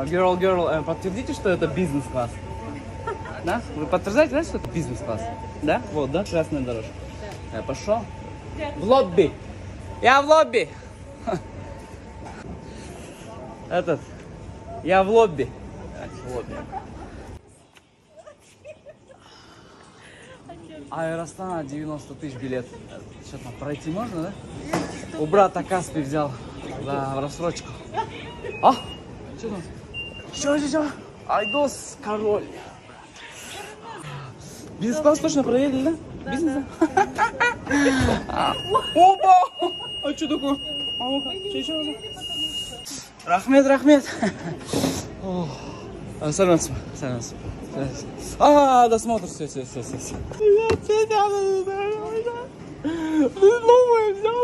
Girl, подтвердите, что это бизнес-класс? Да? Вы подтверждаете, да, что это бизнес-класс? Да? Вот, да, красная дорожка. Я пошел. В лобби. Я в лобби. Я в лобби. В лобби. Аэростана 90 тысяч билет. Что там, пройти можно, да? У брата Каспий взял за рассрочку. А? Что там? Что? Айдос, король. Бизнес-класс точно проедет, да? Бизнес? Опа! А что такое? Что? Рахмет. Сальмансың. Досмотр, все. Новое взял.